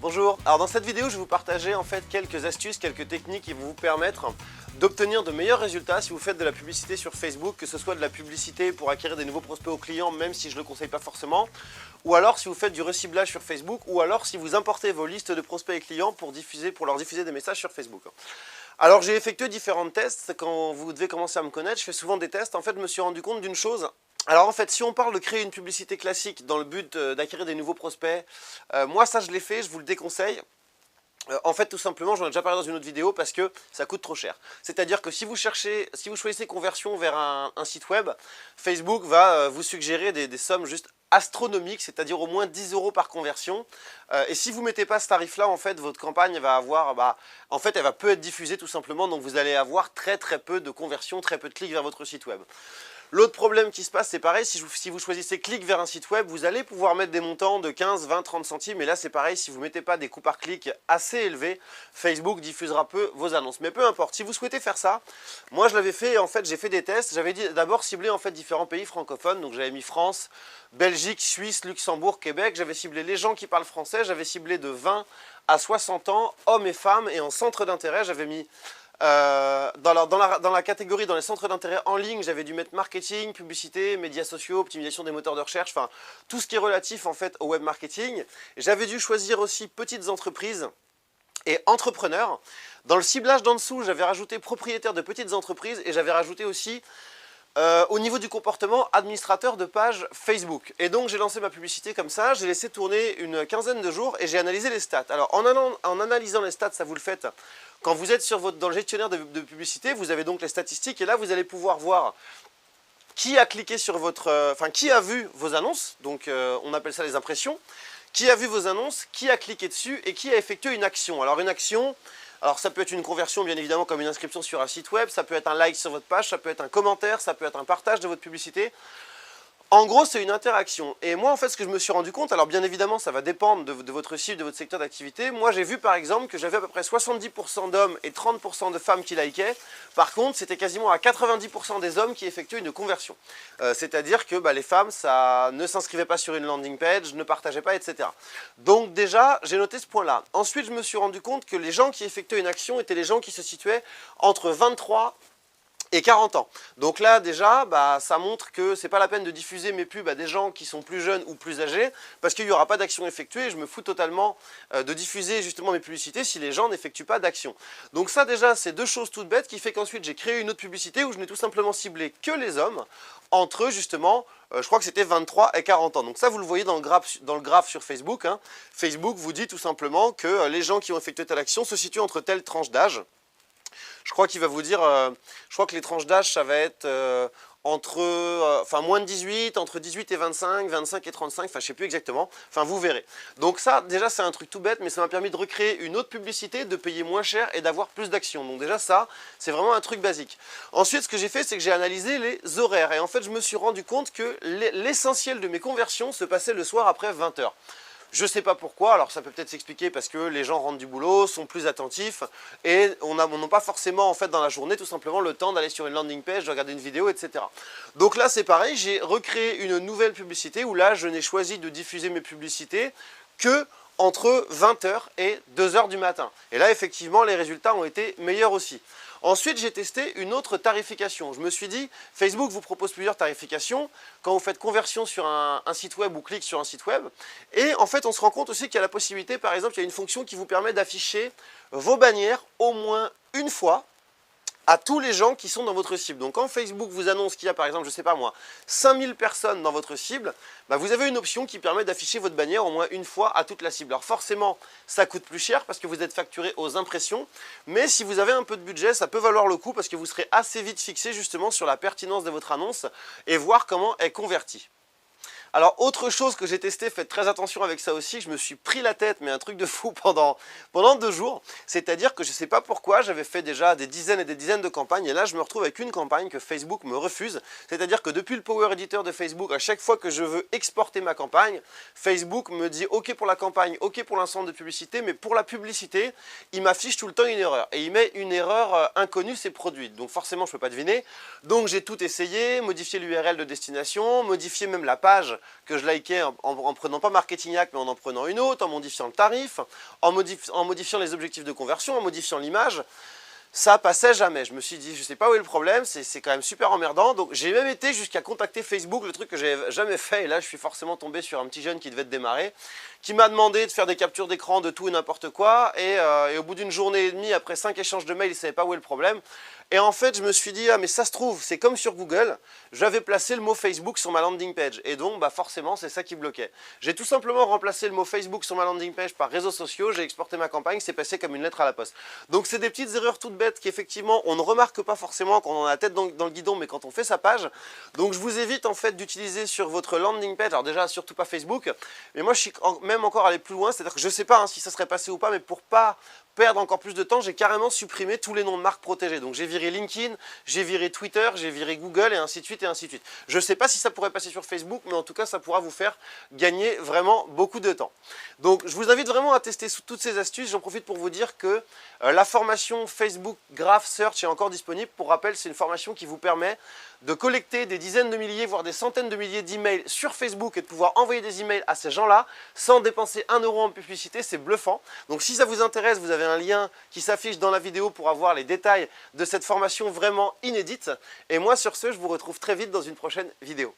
Bonjour, alors dans cette vidéo je vais vous partager en fait quelques astuces, quelques techniques qui vont vous permettre d'obtenir de meilleurs résultats si vous faites de la publicité sur Facebook, que ce soit de la publicité pour acquérir des nouveaux prospects aux clients, même si je ne le conseille pas forcément, ou alors si vous faites du reciblage sur Facebook, ou alors si vous importez vos listes de prospects et clients pour leur diffuser des messages sur Facebook. Alors j'ai effectué différents tests. Quand vous devez commencer à me connaître, je fais souvent des tests. En fait je me suis rendu compte d'une chose. Alors en fait, si on parle de créer une publicité classique dans le but d'acquérir des nouveaux prospects, moi ça je l'ai fait, je vous le déconseille. En fait, tout simplement, j'en ai déjà parlé dans une autre vidéo parce que ça coûte trop cher. C'est-à-dire que si vous choisissez conversion vers un site web, Facebook va vous suggérer des sommes juste astronomiques, c'est-à-dire au moins 10 € par conversion. Et si vous ne mettez pas ce tarif-là, en fait, votre campagne va avoir, en fait, elle va peu être diffusée tout simplement, donc vous allez avoir très peu de conversions, très peu de clics vers votre site web. L'autre problème qui se passe, c'est pareil, si vous choisissez clic vers un site web, vous allez pouvoir mettre des montants de 15, 20, 30 centimes. Et là, c'est pareil, si vous ne mettez pas des coûts par clic assez élevés, Facebook diffusera peu vos annonces. Mais peu importe, si vous souhaitez faire ça, moi je l'avais fait, en fait, j'ai fait des tests. J'avais d'abord ciblé en fait différents pays francophones. Donc j'avais mis France, Belgique, Suisse, Luxembourg, Québec. J'avais ciblé les gens qui parlent français. J'avais ciblé de 20 à 60 ans, hommes et femmes. Et en centre d'intérêt, j'avais mis... dans la catégorie, dans les centres d'intérêt en ligne, j'avais dû mettre marketing, publicité, médias sociaux, optimisation des moteurs de recherche, enfin tout ce qui est relatif en fait au web marketing. J'avais dû choisir aussi petites entreprises et entrepreneurs. Dans le ciblage d'en dessous, j'avais rajouté propriétaires de petites entreprises et j'avais rajouté aussi au niveau du comportement, administrateur de page Facebook. Et donc j'ai lancé ma publicité comme ça, j'ai laissé tourner une quinzaine de jours et j'ai analysé les stats. Alors en analysant les stats, ça vous le faites quand vous êtes dans le gestionnaire de publicité, vous avez donc les statistiques et là vous allez pouvoir voir qui a cliqué sur qui a vu vos annonces, donc on appelle ça les impressions, qui a vu vos annonces, qui a cliqué dessus et qui a effectué une action. Alors une action... Alors ça peut être une conversion bien évidemment comme une inscription sur un site web, ça peut être un like sur votre page, ça peut être un commentaire, ça peut être un partage de votre publicité. En gros, c'est une interaction. Et moi, en fait, ce que je me suis rendu compte, alors bien évidemment, ça va dépendre de votre cible, de votre secteur d'activité. Moi, j'ai vu par exemple que j'avais à peu près 70% d'hommes et 30% de femmes qui likaient. Par contre, c'était quasiment à 90% des hommes qui effectuaient une conversion. C'est-à-dire que les femmes, ça ne s'inscrivaient pas sur une landing page, ne partageaient pas, etc. Donc déjà, j'ai noté ce point-là. Ensuite, je me suis rendu compte que les gens qui effectuaient une action étaient les gens qui se situaient entre 23 et 40 ans. Donc là déjà, ça montre que c'est pas la peine de diffuser mes pubs à des gens qui sont plus jeunes ou plus âgés parce qu'il n'y aura pas d'action effectuée et je me fous totalement de diffuser justement mes publicités si les gens n'effectuent pas d'action. Donc ça déjà, c'est deux choses toutes bêtes qui fait qu'ensuite j'ai créé une autre publicité où je n'ai tout simplement ciblé que les hommes entre justement, je crois que c'était 23 et 40 ans. Donc ça vous le voyez dans le graphe sur Facebook. Hein. Facebook vous dit tout simplement que les gens qui ont effectué telle action se situent entre telle tranche d'âge. Je crois qu'il va vous dire, je crois que les tranches d'âge, ça va être moins de 18, entre 18 et 25, 25 et 35, enfin je sais plus exactement, enfin vous verrez. Donc ça, déjà c'est un truc tout bête, mais ça m'a permis de recréer une autre publicité, de payer moins cher et d'avoir plus d'actions. Donc déjà ça, c'est vraiment un truc basique. Ensuite, ce que j'ai fait, c'est que j'ai analysé les horaires. Et en fait, je me suis rendu compte que l'essentiel de mes conversions se passait le soir après 20 h. Je ne sais pas pourquoi, alors ça peut peut-être s'expliquer parce que les gens rentrent du boulot, sont plus attentifs et on n'a pas forcément en fait dans la journée tout simplement le temps d'aller sur une landing page, de regarder une vidéo, etc. Donc là c'est pareil, j'ai recréé une nouvelle publicité où là je n'ai choisi de diffuser mes publicités que entre 20 h et 2 h du matin. Et là effectivement les résultats ont été meilleurs aussi. Ensuite, j'ai testé une autre tarification. Je me suis dit, Facebook vous propose plusieurs tarifications quand vous faites conversion sur un site web ou clic sur un site web. Et en fait, on se rend compte aussi qu'il y a la possibilité, par exemple, il y a une fonction qui vous permet d'afficher vos bannières au moins une fois à tous les gens qui sont dans votre cible. Donc quand Facebook vous annonce qu'il y a par exemple, je ne sais pas moi, 5000 personnes dans votre cible, vous avez une option qui permet d'afficher votre bannière au moins une fois à toute la cible. Alors forcément, ça coûte plus cher parce que vous êtes facturé aux impressions, mais si vous avez un peu de budget, ça peut valoir le coup parce que vous serez assez vite fixé justement sur la pertinence de votre annonce et voir comment elle convertit. Alors autre chose que j'ai testé, faites très attention avec ça aussi, je me suis pris la tête, mais un truc de fou pendant 2 jours, c'est-à-dire que je ne sais pas pourquoi, j'avais fait déjà des dizaines et des dizaines de campagnes, et là je me retrouve avec une campagne que Facebook me refuse, c'est-à-dire que depuis le Power Editor de Facebook, à chaque fois que je veux exporter ma campagne, Facebook me dit ok pour la campagne, ok pour l'ensemble de publicité, mais pour la publicité, il m'affiche tout le temps une erreur, et il met une erreur inconnue c'est produite, donc forcément je ne peux pas deviner, donc j'ai tout essayé, modifier l'URL de destination, modifier même la page que je likais en prenant pas Marketing-Hack, mais en prenant une autre, en modifiant le tarif, en modifiant les objectifs de conversion, en modifiant l'image. Ça passait jamais. Je me suis dit, je sais pas où est le problème, c'est quand même super emmerdant. Donc j'ai même été jusqu'à contacter Facebook, le truc que j'avais jamais fait. Et là, je suis forcément tombé sur un petit jeune qui devait démarrer, qui m'a demandé de faire des captures d'écran de tout et n'importe quoi. Et au bout d'une journée et demie, après 5 échanges de mails, il savait pas où est le problème. Et en fait, je me suis dit, ah mais ça se trouve, c'est comme sur Google, j'avais placé le mot Facebook sur ma landing page. Et donc, bah forcément, c'est ça qui bloquait. J'ai tout simplement remplacé le mot Facebook sur ma landing page par réseaux sociaux, j'ai exporté ma campagne, c'est passé comme une lettre à la poste. Donc c'est des petites erreurs toutes bêtes qu'effectivement, on ne remarque pas forcément quand on a la tête dans le guidon, mais quand on fait sa page. Donc je vous évite en fait d'utiliser sur votre landing page, alors déjà surtout pas Facebook, mais moi je suis même encore allé plus loin, c'est-à-dire que je ne sais pas hein, si ça serait passé ou pas, mais pour pas perdre encore plus de temps, j'ai carrément supprimé tous les noms de marques protégés. Donc j'ai viré LinkedIn, j'ai viré Twitter, j'ai viré Google et ainsi de suite et ainsi de suite. Je ne sais pas si ça pourrait passer sur Facebook, mais en tout cas ça pourra vous faire gagner vraiment beaucoup de temps. Donc je vous invite vraiment à tester toutes ces astuces. J'en profite pour vous dire que la formation Facebook Graph Search est encore disponible. Pour rappel, c'est une formation qui vous permet de collecter des dizaines de milliers, voire des centaines de milliers d'emails sur Facebook et de pouvoir envoyer des emails à ces gens-là sans dépenser 1 euro en publicité. C'est bluffant. Donc si ça vous intéresse, vous avez un lien qui s'affiche dans la vidéo pour avoir les détails de cette formation vraiment inédite. Et moi, sur ce, je vous retrouve très vite dans une prochaine vidéo.